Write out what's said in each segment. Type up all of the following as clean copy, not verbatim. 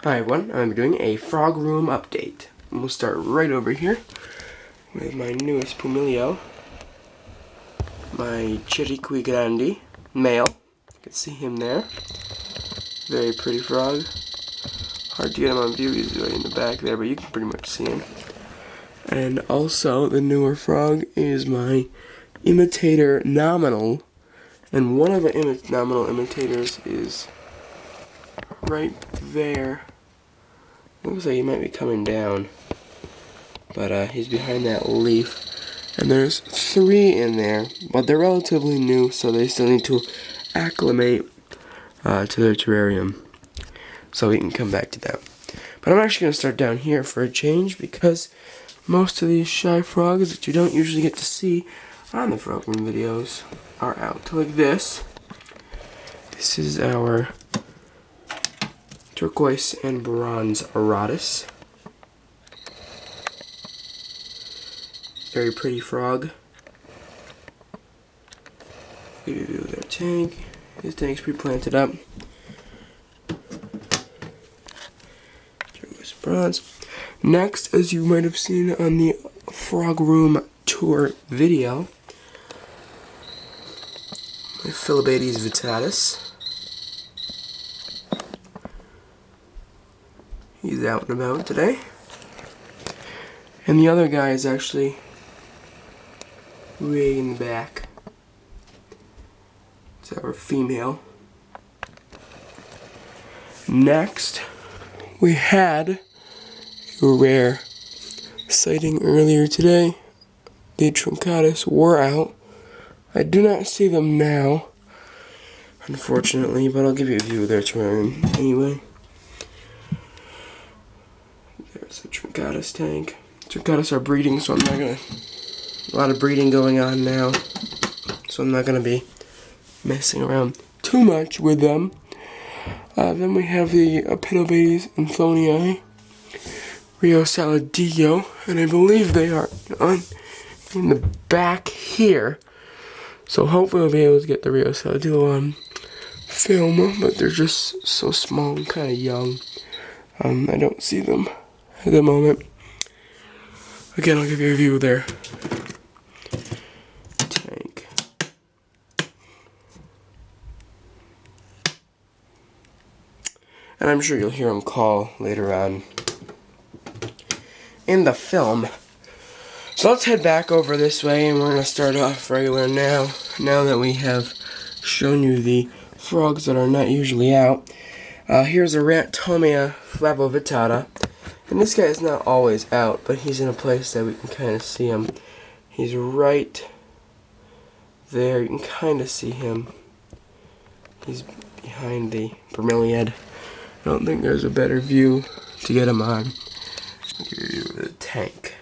Hi everyone, I'm doing a frog room update. And we'll start right over here with my newest Pumilio, my Chiriqui Grande male. You can see him there. Very pretty frog. Hard to get him on view, he's right in the back there, but you can pretty much see him. And also, the newer frog is my imitator nominal, and one of the nominal imitators is right there. Looks like he might be coming down, but he's behind that leaf. And there's 3 in there, but they're relatively new, so they still need to acclimate to their terrarium. So we can come back to that. But I'm actually going to start down here for a change, because most of these shy frogs that you don't usually get to see on the frog room videos are out like this. This is our turquoise and bronze Aratus. Very pretty frog. Give you a view of their tank. His tank's pre-planted up. Turquoise and bronze. Next, as you might have seen on the frog room tour video, my Philobades vittatus. He's out and about today. And the other guy is actually way in the back. It's our female. Next, we had a rare sighting earlier today. The truncatus were out. I do not see them now, unfortunately, but I'll give you a view of their terrarium anyway. There's the truncatus tank. Truncatus are breeding, so I'm not gonna. A lot of breeding going on now, so I'm not gonna be messing around too much with them. Then we have the Philobades anthonii, Rio Saladillo, and I believe they are in the back here. So hopefully we'll be able to get the Rio Saladillo on film, but they're just so small and kind of young. I don't see them at the moment. Again, I'll give you a view of their tank. And I'm sure you'll hear them call later on in the film. So let's head back over this way, and we're going to start off regular now that we have shown you the frogs that are not usually out. Here's a Ranitomeya flabovittata. And this guy is not always out, but he's in a place that we can kind of see him. He's right there. You can kind of see him. He's behind the bromeliad. I don't think there's a better view to get him on. I'll give you a view of the tank.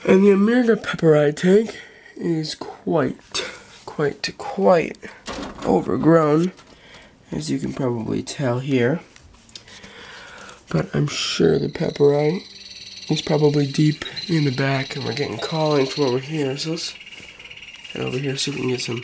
And the Amirga pepperi tank is quite overgrown, as you can probably tell here. But I'm sure the pepperi is probably deep in the back, and we're getting calling from over here. So let's head over here so we can get some.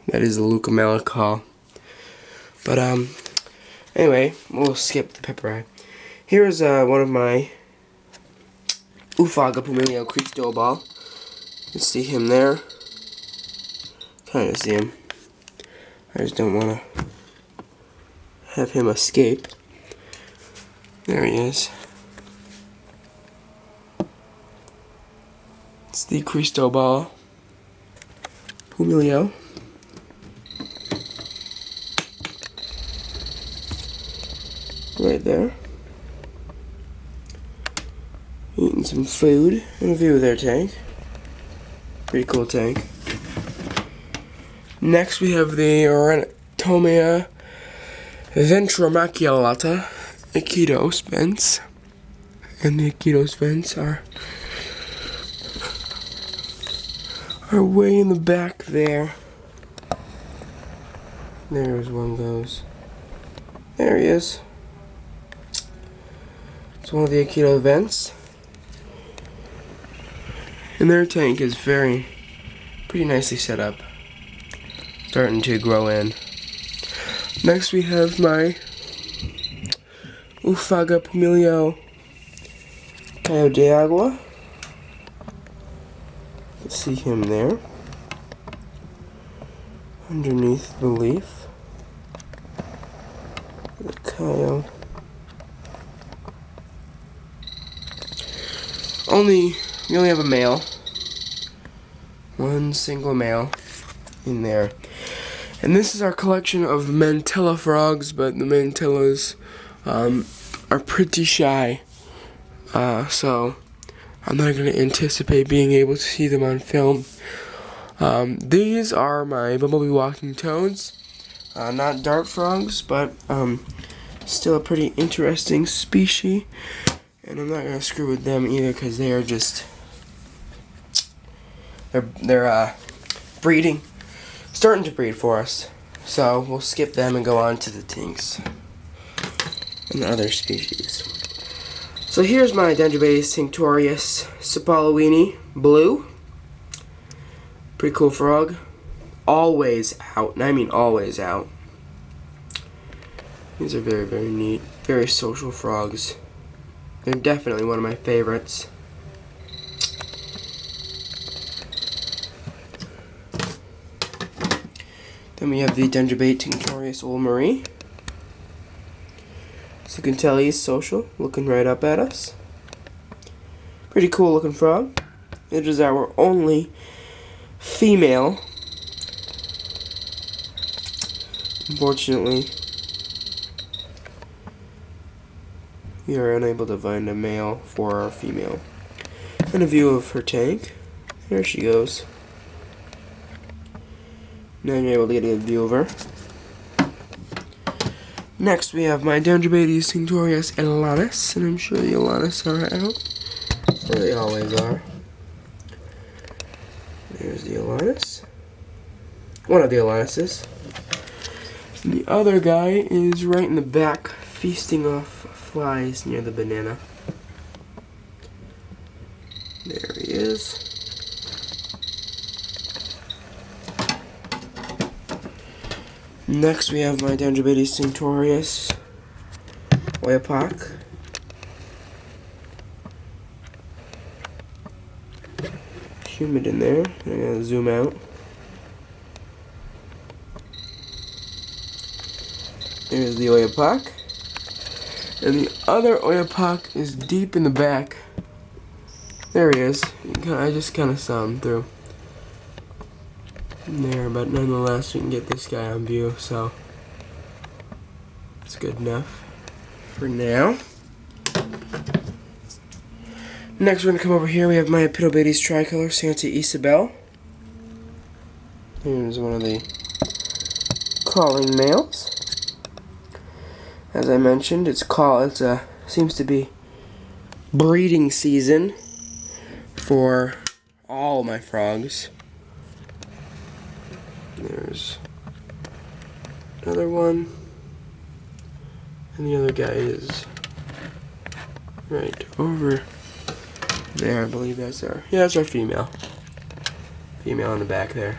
That is the Lucamella call. But anyway, we'll skip the pepperi. Here's one of my Ufaga Pumilio Cristobal. You can see him there. Kind of see him. I just don't want to have him escape. There he is. It's the Cristobal Pumilio. Right there. Eating some food and a view of their tank. Pretty cool tank. Next we have the Ranitomeya ventromaculata Iquitos vents. And the Iquitos vents are way in the back there. There's one goes. There he is. It's one of the Iquitos vents. And their tank is pretty nicely set up. Starting to grow in. Next we have my Ufaga Pumilio Cayo de Agua. You see him there underneath the leaf. The Cayo. We only have a male. One single male in there. And this is our collection of mantilla frogs, but the mantillas are pretty shy. So I'm not going to anticipate being able to see them on film. These are my bumblebee walking toads. Not dart frogs, but still a pretty interesting species. And I'm not going to screw with them either because they are just... They're breeding. Starting to breed for us. So we'll skip them and go on to the tinks and other species. So here's my Dendrobates tinctorius Sapalowini blue. Pretty cool frog. Always out, and I mean always out. These are very, very neat. Very social frogs. They're definitely one of my favorites. Then we have the Dendrobate tinctorius Ulmarie. So you can tell he's social, looking right up at us. Pretty cool looking frog. It is our only female. Unfortunately, we are unable to find a male for our female. And a view of her tank. There she goes. Now you're able to get a good view of her. Next we have my Dendrobates tinctorius Elanus, and I'm sure the Elanus are out. Or they always are. There's the Elanus. One of the Elanuses. And the other guy is right in the back, feasting off flies near the banana. There he is. Next we have my Dendrobates tinctorius Oyapak. Humid in there. I'm gonna zoom out. There's the Oyapak. And the other Oyapak is deep in the back. There he is. I just kind of saw him through there, but nonetheless we can get this guy on view, so it's good enough for now. Next we're going to come over here. We have my Epitobates tricolor Santa Isabel. Here's one of the calling males. As I mentioned, seems to be breeding season for all my frogs. There's another one, and the other guy is right over there. I believe that's that's our female. Female in the back there.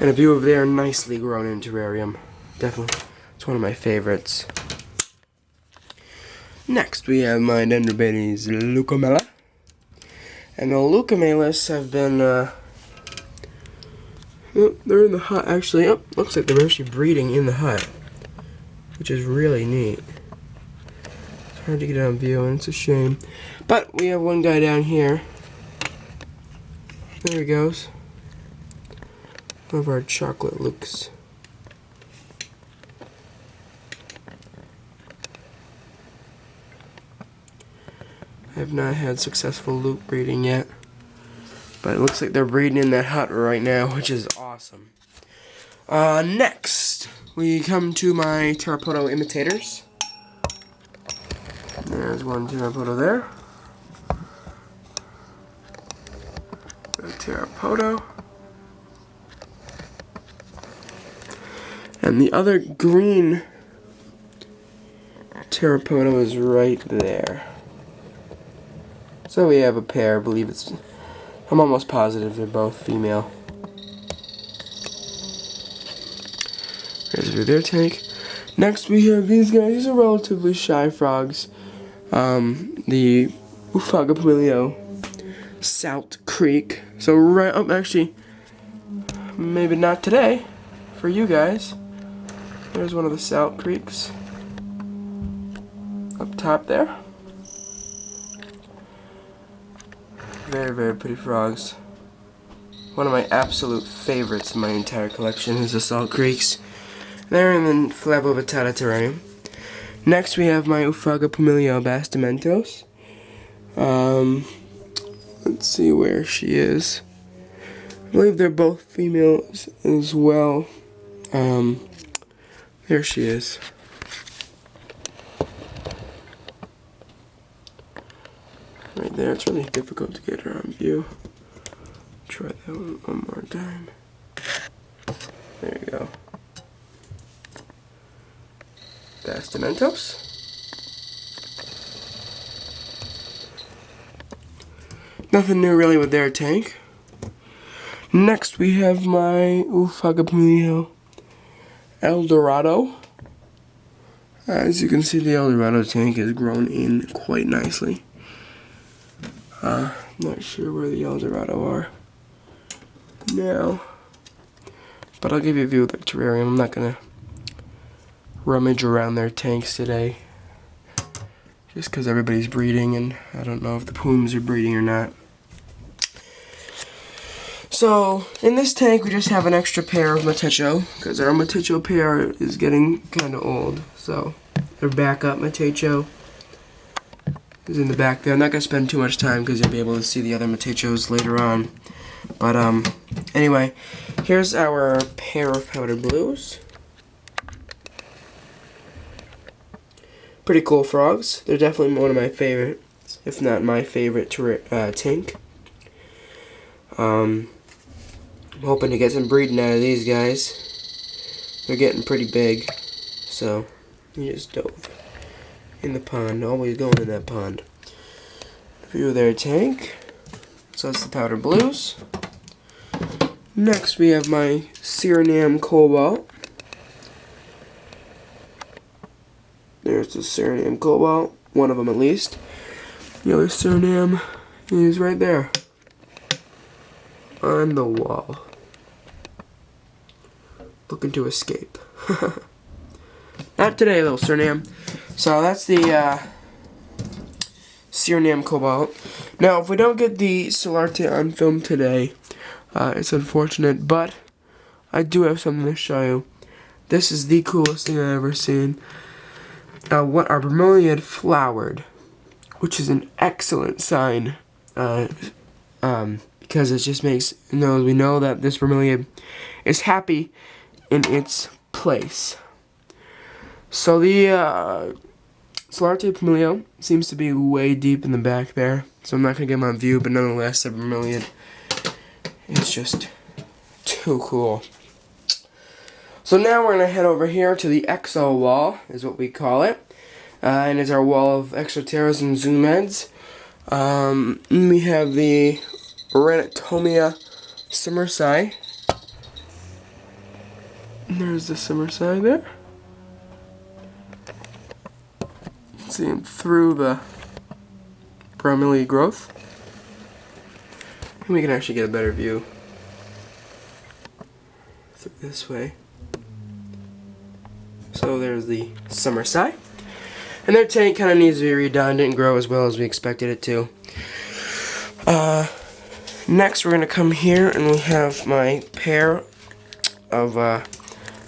And a view of their nicely grown in terrarium. Definitely, it's one of my favorites. Next, we have my Dendrobates Leucomela. And the Leucomelas have been, they're in the hut actually. Oh, looks like they're actually breeding in the hut, which is really neat. It's hard to get on view, and it's a shame. But we have one guy down here. There he goes. One of our chocolate lukes. I have not had successful luke breeding yet, but it looks like they're breeding in that hut right now, which is awesome. Next, we come to my Pteropodo imitators. There's one Pteropodo there. A Pteropodo. And the other green Pteropodo is right there. So we have a pair. I believe I'm almost positive they're both female. Here's a view of their tank. Next we have these guys. These are relatively shy frogs. The Uphagopamilio Salt Creek. So right up, actually, maybe not today for you guys. There's one of the Salt Creeks up top there. Very, very pretty frogs. One of my absolute favorites in my entire collection is the Salt Creeks. They're in the Flavovitata terrarium. Next we have my Uphagopamilio Bastimentos. Let's see where she is. I believe they're both females as well. There she is. Right there. It's really difficult to get her on view. Try that one more time. There you go. Bastimentos. Nothing new really with their tank. Next we have my Uphagopamilio Eldorado. As you can see, the Eldorado tank has grown in quite nicely. Not sure where the Eldorado are now, but I'll give you a view of the terrarium. I'm not gonna rummage around their tanks today, just because everybody's breeding, and I don't know if the Pooms are breeding or not. So, in this tank, we just have an extra pair of Matecho, because our Matecho pair is getting kind of old. So, their backup Matecho is in the back there. I'm not going to spend too much time, because you'll be able to see the other Matechos later on. But, anyway, here's our pair of powder blues. Pretty cool frogs. They're definitely one of my favorites, if not my favorite tank. I'm hoping to get some breeding out of these guys. They're getting pretty big, so you just dove in the pond. Always going in that pond. View of their tank. So that's the powder blues. Next we have my Suriname Cobalt. There's the Suriname Cobalt, one of them at least. The other Suriname is right there on the wall, looking to escape. Not today, little Suriname. So that's the Suriname Cobalt. Now, if we don't get the Solarte on film today, it's unfortunate, but I do have something to show you. This is the coolest thing I've ever seen. What our bromeliad flowered, which is an excellent sign, because it just makes we know that this bromeliad is happy in its place. So the Solarte Pamilio seems to be way deep in the back there, so I'm not gonna get my view, but nonetheless, the bromeliad is just too cool. So now we're going to head over here to the Exo-wall, is what we call it. And it's our wall of Exoteras and Zoomeds. We have the Ranitomeya Summersai. There's the Summersai there. You can see him through the bromeliad growth. And we can actually get a better view through this way. So there's the Summersai. And their tank kind of needs to be redone. Didn't grow as well as we expected it to. Next we're going to come here and we have my pair of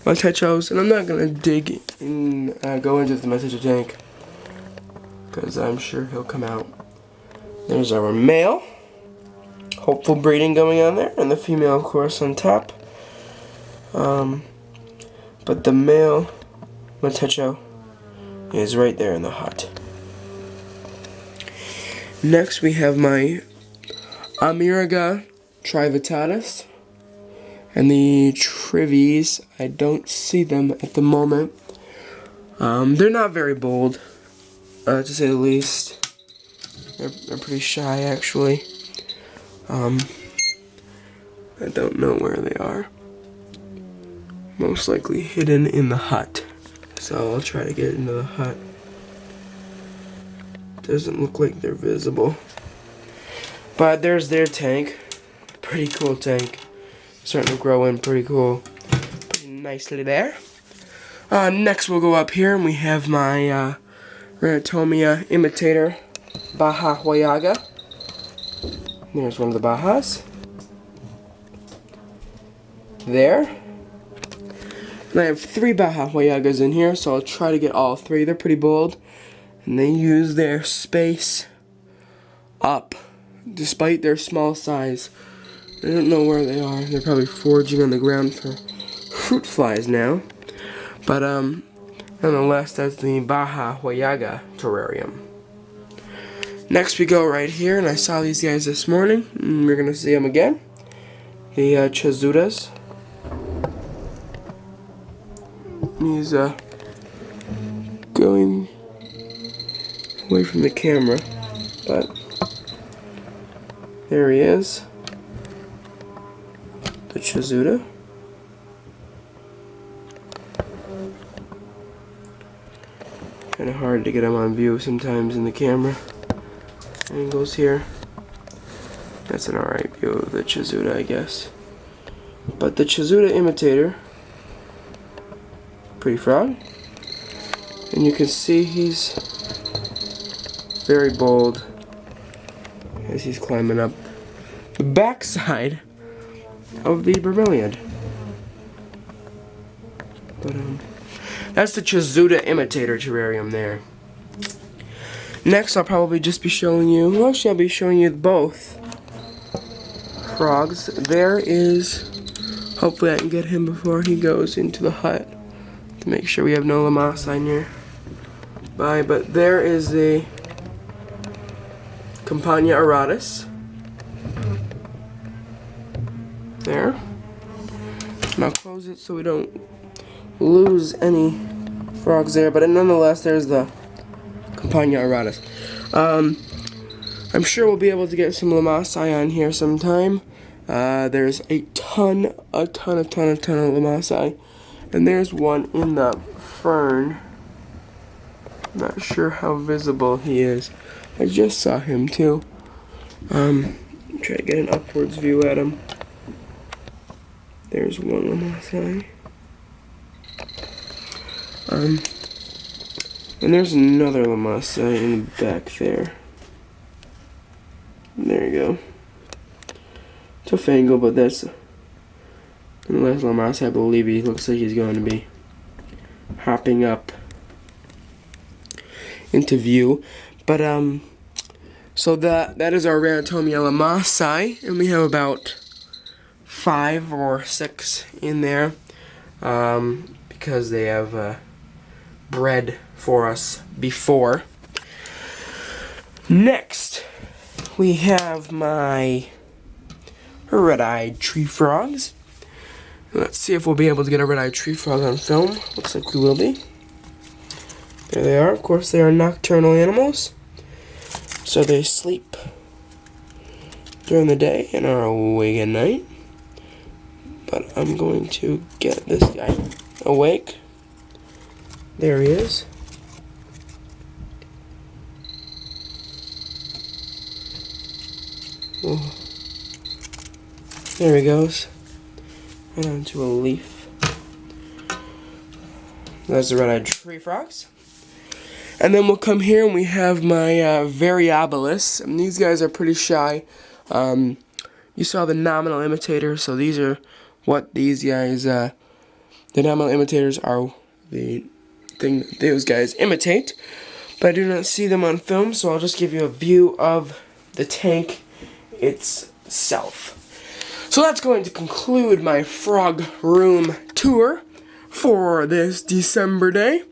Matechos. And I'm not going to dig and go into the Matecho tank, because I'm sure he'll come out. There's our male. Hopeful breeding going on there. And the female, of course, on top. But the male Matecho is right there in the hut. Next we have my Amiriga Trivitatis and the Trivies. I don't see them at the moment. They're not very bold, to say the least. They're pretty shy, actually. I don't know where they are. most likely hidden in the hut. So I'll try to get into the hut. Doesn't look like they're visible. But there's their tank. Pretty cool tank. Starting to grow in pretty cool. Pretty nicely there. Next we'll go up here and we have my Ranitomeya imitator Baja Huallaga. There's one of the Bajas. There. And I have 3 Baja Huallagas in here, so I'll try to get all 3. They're pretty bold. And they use their space up, despite their small size. I don't know where they are. They're probably foraging on the ground for fruit flies now. But nonetheless, that's the Baja Huallaga terrarium. Next we go right here, and I saw these guys this morning, and we're going to see them again. The Chazudas. He's going away from the camera, but there he is. The Chazuda. Kind of hard to get him on view sometimes in the camera angles here. That's an alright view of the Chazuda, I guess. But the Chazuda imitator, pretty frog, and you can see he's very bold as he's climbing up the backside of the bromeliad. But that's the Chazuda imitator terrarium there. Next I'll probably just be showing you, well actually I'll be showing you both frogs. There is, hopefully I can get him before he goes into the hut to make sure we have no lamasa nearby. But there is the Campania auratus. There. And I'll close it so we don't lose any frogs there, but nonetheless there's the Campania auratus. I'm sure we'll be able to get some lamasi on here sometime. There's a ton of lamasi, and there's one in the fern. Not sure how visible he is. I just saw him too. Try to get an upwards view at him. There's one lamasi. And there's another lamasa in the back there. There you go. Tough angle, but that's the last lamasa. I believe he looks like he's going to be hopping up into view. But so that is our Ranitomeya lamasi, and we have about 5 or 6 in there because they have bred for us before. Next, we have my red-eyed tree frogs. Let's see if we'll be able to get a red-eyed tree frog on film. Looks like we will be. There they are. Of course, they are nocturnal animals, so they sleep during the day and are awake at night. But I'm going to get this guy awake. There he is. Oh. There he goes. Right onto a leaf. There's the red-eyed tree frogs. And then we'll come here and we have my variabilis. And these guys are pretty shy. You saw the nominal imitator, so these are what these guys, the nominal imitators are the thing that those guys imitate. But I do not see them on film, so I'll just give you a view of the tank itself. So that's going to conclude my frog room tour for this December day.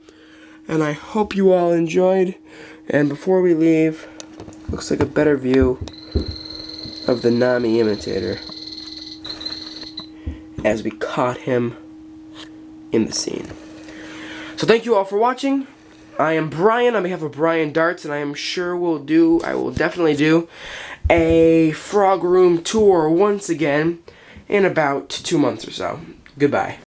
And I hope you all enjoyed. And before we leave, looks like a better view of the Nami imitator as we caught him in the scene. So thank you all for watching. I am Brian on behalf of bryandarts, and I am sure I will definitely do a frog room tour once again in about 2 months or so. Goodbye.